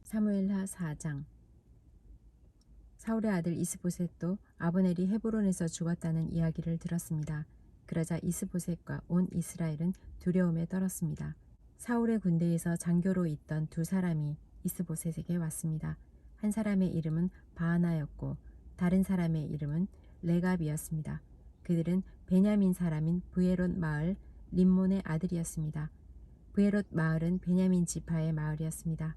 사무엘하 4장. 사울의 아들 이스보셋도 아브넬이 헤브론에서 죽었다는 이야기를 들었습니다. 그러자 이스보셋과 온 이스라엘은 두려움에 떨었습니다. 사울의 군대에서 장교로 있던 두 사람이 이스보셋에게 왔습니다. 한 사람의 이름은 바하나였고 다른 사람의 이름은 레갑이었습니다. 그들은 베냐민 사람인 브에롯 마을 림몬의 아들이었습니다. 브에롯 마을은 베냐민 지파의 마을이었습니다.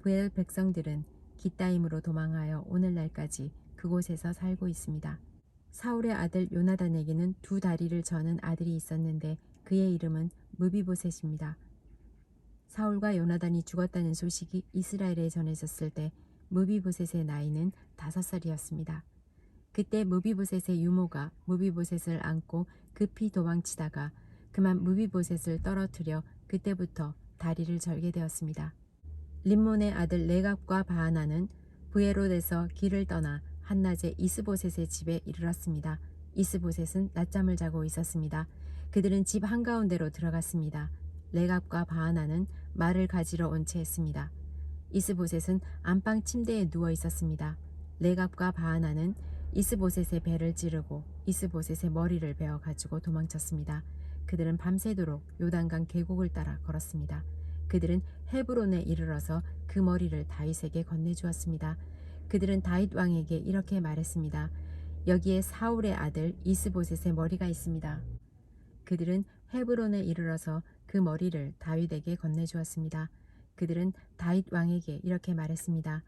브엘 백성들은 기따임으로 도망하여 오늘날까지 그곳에서 살고 있습니다. 사울의 아들 요나단에게는 두 다리를 저는 아들이 있었는데 그의 이름은 무비보셋입니다. 사울과 요나단이 죽었다는 소식이 이스라엘에 전해졌을 때 무비보셋의 나이는 5살이었습니다. 그때 무비보셋의 유모가 무비보셋을 안고 급히 도망치다가 그만 무비보셋을 떨어뜨려 그때부터 다리를 절게 되었습니다. 림몬의 아들 레갑과 바하나는 브에롯에서 길을 떠나 한낮에 이스보셋의 집에 이르렀습니다. 이스보셋은 낮잠을 자고 있었습니다. 그들은 집 한가운데로 들어갔습니다. 레갑과 바하나는 말을 가지러 온 채 했습니다. 이스보셋은 안방 침대에 누워 있었습니다. 레갑과 바하나는 이스보셋의 배를 찌르고 이스보셋의 머리를 베어 가지고 도망쳤습니다. 그들은 밤새도록 요단강 계곡을 따라 걸었습니다. 그들은 헤브론에 이르러서 그 머리를 다윗에게 건네주었습니다. 그들은 다윗 왕에게 이렇게 말했습니다. 여기에 사울의 아들 이스보셋의 머리가 있습니다. 그들은 헤브론에 이르러서 그 머리를 다윗에게 건네주었습니다. 그들은 다윗 왕에게 이렇게 말했습니다.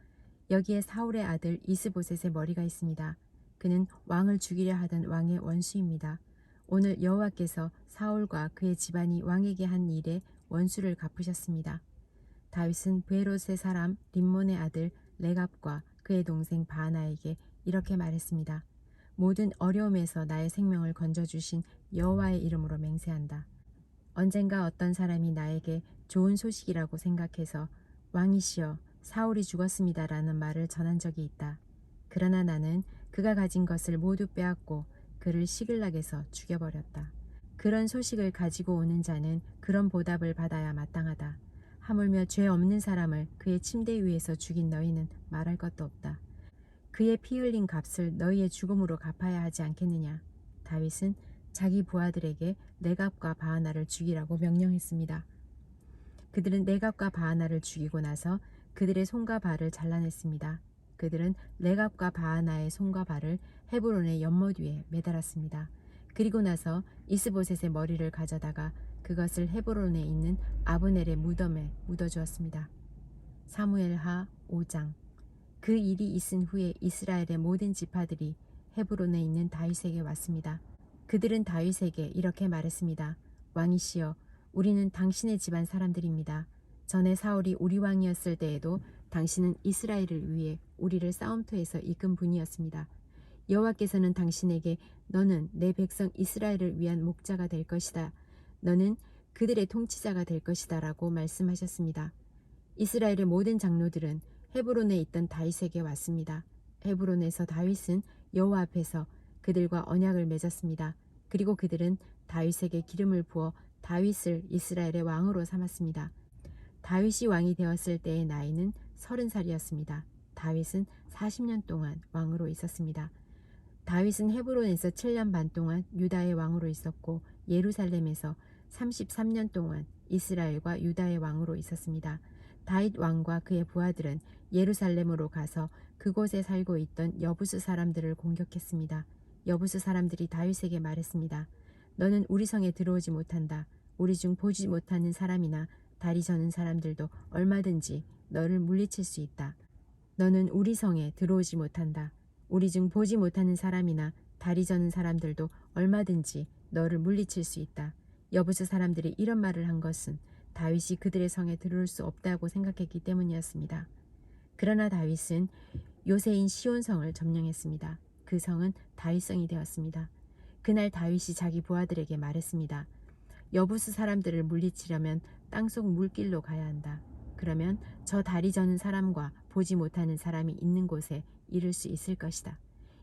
여기에 사울의 아들 이스보셋의 머리가 있습니다. 그는 왕을 죽이려 하던 왕의 원수입니다. 오늘 여호와께서 사울과 그의 집안이 왕에게 한 일에 원수를 갚으셨습니다. 다윗은 브에롯의 사람 림몬의 아들 레갑과 그의 동생 바하나에게 이렇게 말했습니다. 모든 어려움에서 나의 생명을 건져주신 여호와의 이름으로 맹세한다. 언젠가 어떤 사람이 나에게 좋은 소식이라고 생각해서 왕이시여 사울이 죽었습니다라는 말을 전한 적이 있다. 그러나 나는 그가 가진 것을 모두 빼앗고 그를 시글락에서 죽여버렸다. 그런 소식을 가지고 오는 자는 그런 보답을 받아야 마땅하다. 하물며 죄 없는 사람을 그의 침대 위에서 죽인 너희는 말할 것도 없다. 그의 피 흘린 값을 너희의 죽음으로 갚아야 하지 않겠느냐. 다윗은 자기 부하들에게 레갑과 바하나를 죽이라고 명령했습니다. 그들은 레갑과 바하나를 죽이고 나서 그들의 손과 발을 잘라냈습니다. 그들은 레갑과 바하나의 손과 발을 헤브론의 연못 위에 매달았습니다. 그리고 나서 이스보셋의 머리를 가져다가 그것을 헤브론에 있는 아브넬의 무덤에 묻어주었습니다. 사무엘하 5장. 그 일이 있은 후에 이스라엘의 모든 지파들이 헤브론에 있는 다윗에게 왔습니다. 그들은 다윗에게 이렇게 말했습니다. 왕이시여, 우리는 당신의 집안 사람들입니다. 전에 사울이 우리 왕이었을 때에도 당신은 이스라엘을 위해 우리를 싸움터에서 이끈 분이었습니다. 여호와께서는 당신에게 너는 내 백성 이스라엘을 위한 목자가 될 것이다. 너는 그들의 통치자가 될 것이다 라고 말씀하셨습니다. 이스라엘의 모든 장로들은 헤브론에 있던 다윗에게 왔습니다. 헤브론에서 다윗은 여호와 앞에서 그들과 언약을 맺었습니다. 그리고 그들은 다윗에게 기름을 부어 다윗을 이스라엘의 왕으로 삼았습니다. 다윗이 왕이 되었을 때의 나이는 30살이었습니다. 다윗은 40년 동안 왕으로 있었습니다. 다윗은 헤브론에서 7년 반 동안 유다의 왕으로 있었고 예루살렘에서 33년 동안 이스라엘과 유다의 왕으로 있었습니다. 다윗 왕과 그의 부하들은 예루살렘으로 가서 그곳에 살고 있던 여부스 사람들을 공격했습니다. 여부스 사람들이 다윗에게 말했습니다. 너는 우리 성에 들어오지 못한다. 우리 중 보지 못하는 사람이나 다리 저는 사람들도 얼마든지 너를 물리칠 수 있다. 너는 우리 성에 들어오지 못한다. 우리 중 보지 못하는 사람이나 다리 저는 사람들도 얼마든지 너를 물리칠 수 있다. 여부스 사람들이 이런 말을 한 것은 다윗이 그들의 성에 들어올 수 없다고 생각했기 때문이었습니다. 그러나 다윗은 요새인 시온성을 점령했습니다. 그 성은 다윗성이 되었습니다. 그날 다윗이 자기 부하들에게 말했습니다. 여부스 사람들을 물리치려면 땅속 물길로 가야 한다. 그러면 저 다리 저는 사람과 보지 못하는 사람이 있는 곳에 이를 수 있을 것이다.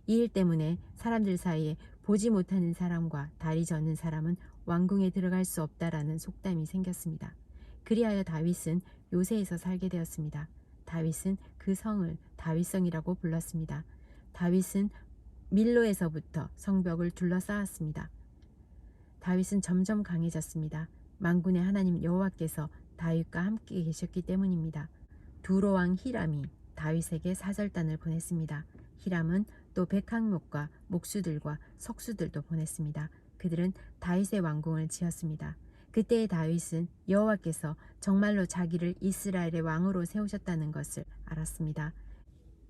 이 일 때문에 사람들 사이에 보지 못하는 사람과 다리 저는 사람은 왕궁에 들어갈 수 없다라는 속담이 생겼습니다. 그리하여 다윗은 요새에서 살게 되었습니다. 다윗은 그 성을 다윗성이라고 불렀습니다. 다윗은 밀로에서부터 성벽을 둘러싸았습니다. 다윗은 점점 강해졌습니다. 만군의 하나님 여호와께서 다윗과 함께 계셨기 때문입니다. 두로 왕 히람이 다윗에게 사절단을 보냈습니다. 히람은 또 백항목과 목수들과 석수들도 보냈습니다. 그들은 다윗의 왕궁을 지었습니다. 그때의 다윗은 여호와께서 정말로 자기를 이스라엘의 왕으로 세우셨다는 것을 알았습니다.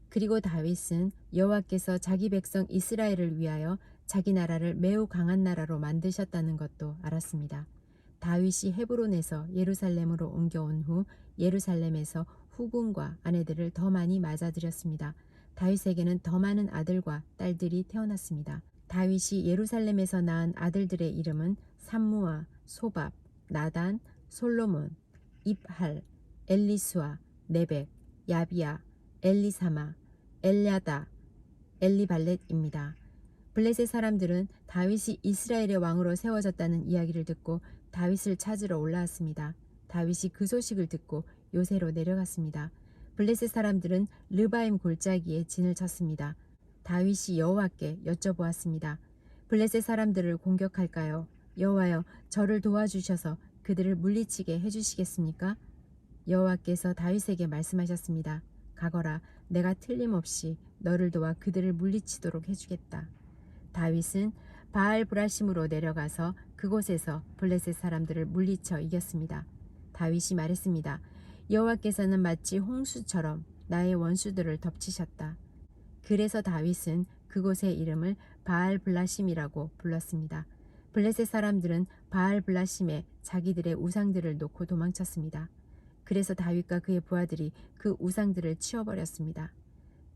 그리고 다윗은 여호와께서 자기 백성 이스라엘을 위하여 자기 나라를 매우 강한 나라로 만드셨다는 것도 알았습니다. 다윗이 헤브론에서 예루살렘으로 옮겨온 후 예루살렘에서 후궁과 아내들을 더 많이 맞아들였습니다. 다윗에게는 더 많은 아들과 딸들이 태어났습니다. 다윗이 예루살렘에서 낳은 아들들의 이름은 삼무아, 소밥, 나단, 솔로몬, 입할, 엘리수아, 네벡, 야비야, 엘리사마, 엘랴다, 엘리발렛입니다. 블레셋 사람들은 다윗이 이스라엘의 왕으로 세워졌다는 이야기를 듣고 다윗을 찾으러 올라왔습니다. 다윗이 그 소식을 듣고 요새로 내려갔습니다. 블레셋 사람들은 르바임 골짜기에 진을 쳤습니다. 다윗이 여호와께 여쭤보았습니다. 블레셋 사람들을 공격할까요? 여호와여, 저를 도와주셔서 그들을 물리치게 해주시겠습니까? 여호와께서 다윗에게 말씀하셨습니다. 가거라, 내가 틀림없이 너를 도와 그들을 물리치도록 해주겠다. 다윗은 바알 브라심으로 내려가서 그곳에서 블레셋 사람들을 물리쳐 이겼습니다. 다윗이 말했습니다. 여호와께서는 마치 홍수처럼 나의 원수들을 덮치셨다. 그래서 다윗은 그곳의 이름을 바알 블라심이라고 불렀습니다. 블레셋 사람들은 바알 블라심에 자기들의 우상들을 놓고 도망쳤습니다. 그래서 다윗과 그의 부하들이 그 우상들을 치워버렸습니다.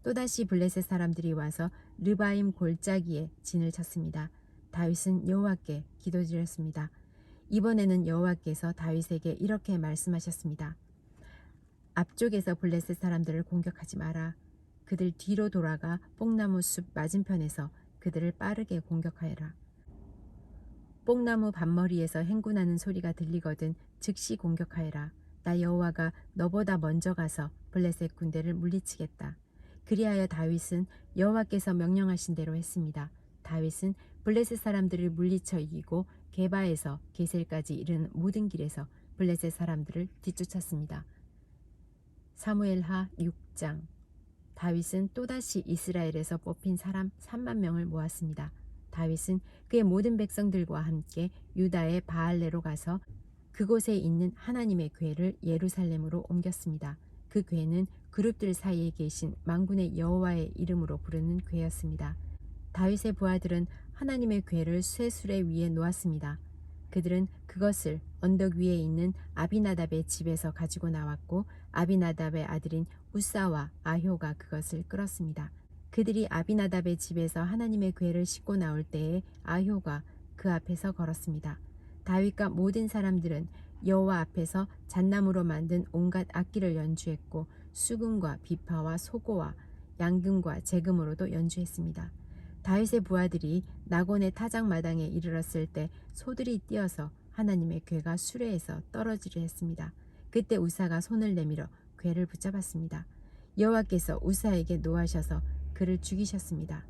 또다시 블레셋 사람들이 와서 르바임 골짜기에 진을 쳤습니다. 다윗은 여호와께 기도드렸습니다. 이번에는 여호와께서 다윗에게 이렇게 말씀하셨습니다. 앞쪽에서 블레셋 사람들을 공격하지 마라. 그들 뒤로 돌아가 뽕나무 숲 맞은편에서 그들을 빠르게 공격하여라. 뽕나무 밭머리에서 행군하는 소리가 들리거든 즉시 공격하여라. 나 여호와가 너보다 먼저 가서 블레셋 군대를 물리치겠다. 그리하여 다윗은 여호와께서 명령하신 대로 했습니다. 다윗은 블레셋 사람들을 물리쳐 이기고 게바에서 게셀까지 이르는 모든 길에서 블레셋 사람들을 뒤쫓았습니다. 사무엘하 6장. 다윗은 또다시 이스라엘에서 뽑힌 사람 3만 명을 모았습니다. 다윗은 그의 모든 백성들과 함께 유다의 바알레로 가서 그곳에 있는 하나님의 궤를 예루살렘으로 옮겼습니다. 그 궤는 그룹들 사이에 계신 만군의 여호와의 이름으로 부르는 궤였습니다. 다윗의 부하들은 하나님의 궤를 쇠수레 위에 놓았습니다. 그들은 그것을 언덕 위에 있는 아비나답의 집에서 가지고 나왔고 아비나답의 아들인 우사와 아효가 그것을 끌었습니다. 그들이 아비나답의 집에서 하나님의 궤를 싣고 나올 때에 아효가 그 앞에서 걸었습니다. 다윗과 모든 사람들은 여호와 앞에서 잣나무로 만든 온갖 악기를 연주했고 수금과 비파와 소고와 양금과 재금으로도 연주했습니다. 다윗의 부하들이 나곤의 타작마당에 이르렀을 때 소들이 뛰어서 하나님의 궤가 수레에서 떨어지려 했습니다. 그때 우사가 손을 내밀어 궤를 붙잡았습니다. 여호와께서 우사에게 노하셔서 그를 죽이셨습니다.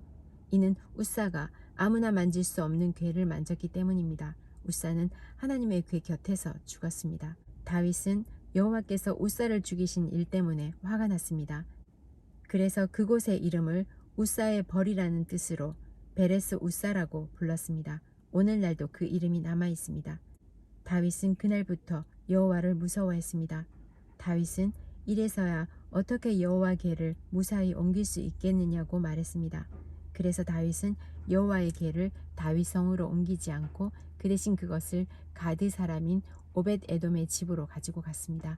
이는 우사가 아무나 만질 수 없는 궤를 만졌기 때문입니다. 우사는 하나님의 궤 곁에서 죽었습니다. 다윗은 여호와께서 우사를 죽이신 일 때문에 화가 났습니다. 그래서 그곳의 이름을 우사의 벌이라는 뜻으로 베레스 우사라고 불렀습니다. 오늘날도 그 이름이 남아 있습니다. 다윗은 그날부터 여호와를 무서워했습니다. 다윗은 이래서야 어떻게 여호와 궤를 무사히 옮길 수 있겠느냐고 말했습니다. 그래서 다윗은 여호와의 궤를 다윗성으로 옮기지 않고 그 대신 그것을 가드 사람인 오벳 에돔의 집으로 가지고 갔습니다.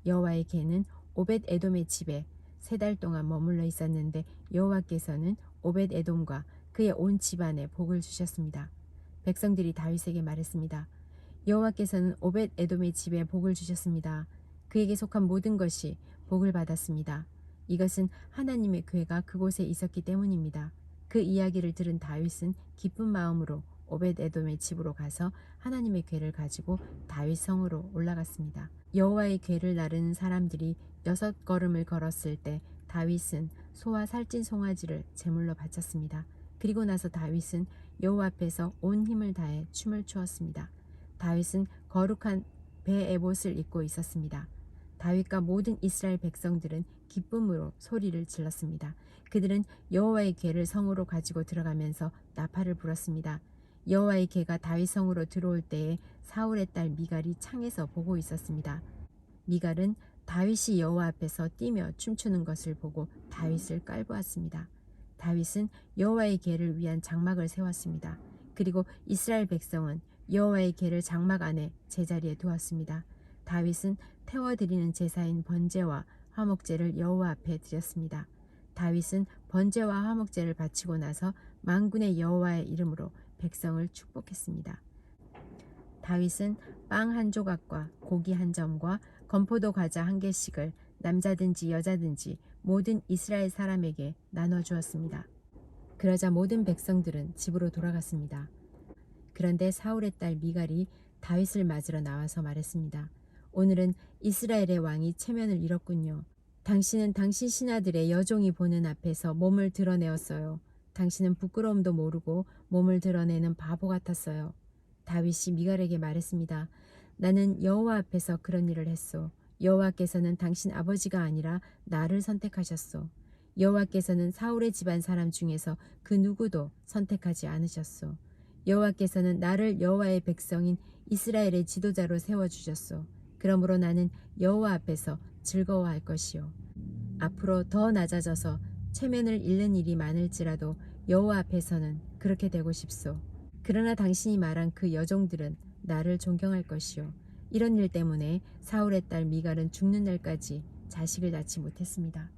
여호와의 궤는 오벳 에돔의 집에 3달 동안 머물러 있었는데 여호와께서는 오벳 에돔과 그의 온 집안에 복을 주셨습니다. 백성들이 다윗에게 말했습니다. 여호와께서는 오벳 에돔의 집에 복을 주셨습니다. 그에게 속한 모든 것이 복을 받았습니다. 이것은 하나님의 궤가 그곳에 있었기 때문입니다. 그 이야기를 들은 다윗은 기쁜 마음으로 오벳 에돔의 집으로 가서 하나님의 궤를 가지고 다윗 성으로 올라갔습니다. 여호와의 궤를 나르는 사람들이 6걸음을 걸었을 때 다윗은 소와 살찐 송아지를 제물로 바쳤습니다. 그리고 나서 다윗은 여호와 앞에서 온 힘을 다해 춤을 추었습니다. 다윗은 거룩한 베에봇을 입고 있었습니다. 다윗과 모든 이스라엘 백성들은 기쁨으로 소리를 질렀습니다. 그들은 여호와의 궤를 성으로 가지고 들어가면서 나팔을 불었습니다. 여호와의 궤가 다윗 성으로 들어올 때에 사울의 딸 미갈이 창에서 보고 있었습니다. 미갈은 다윗이 여호와 앞에서 뛰며 춤추는 것을 보고 다윗을 깔보았습니다. 다윗은 여호와의 궤를 위한 장막을 세웠습니다. 그리고 이스라엘 백성은 여호와의 궤를 장막 안에 제자리에 두었습니다. 다윗은 태워드리는 제사인 번제와 화목제를 여호와 앞에 드렸습니다. 다윗은 번제와 화목제를 바치고 나서 만군의 여호와의 이름으로 백성을 축복했습니다. 다윗은 빵 한 조각과 고기 한 점과 건포도 과자 한 개씩을 남자든지 여자든지 모든 이스라엘 사람에게 나눠주었습니다. 그러자 모든 백성들은 집으로 돌아갔습니다. 그런데 사울의 딸 미갈이 다윗을 맞으러 나와서 말했습니다. 오늘은 이스라엘의 왕이 체면을 잃었군요. 당신은 당신 신하들의 여종이 보는 앞에서 몸을 드러내었어요. 당신은 부끄러움도 모르고 몸을 드러내는 바보 같았어요. 다윗이 미갈에게 말했습니다. 나는 여호와 앞에서 그런 일을 했소. 여호와께서는 당신 아버지가 아니라 나를 선택하셨소. 여호와께서는 사울의 집안 사람 중에서 그 누구도 선택하지 않으셨소. 여호와께서는 나를 여호와의 백성인 이스라엘의 지도자로 세워주셨소. 그러므로 나는 여호와 앞에서 즐거워할 것이요. 앞으로 더 낮아져서 체면을 잃는 일이 많을지라도 여호와 앞에서는 그렇게 되고 싶소. 그러나 당신이 말한 그 여종들은 나를 존경할 것이요. 이런 일 때문에 사울의 딸 미갈은 죽는 날까지 자식을 낳지 못했습니다.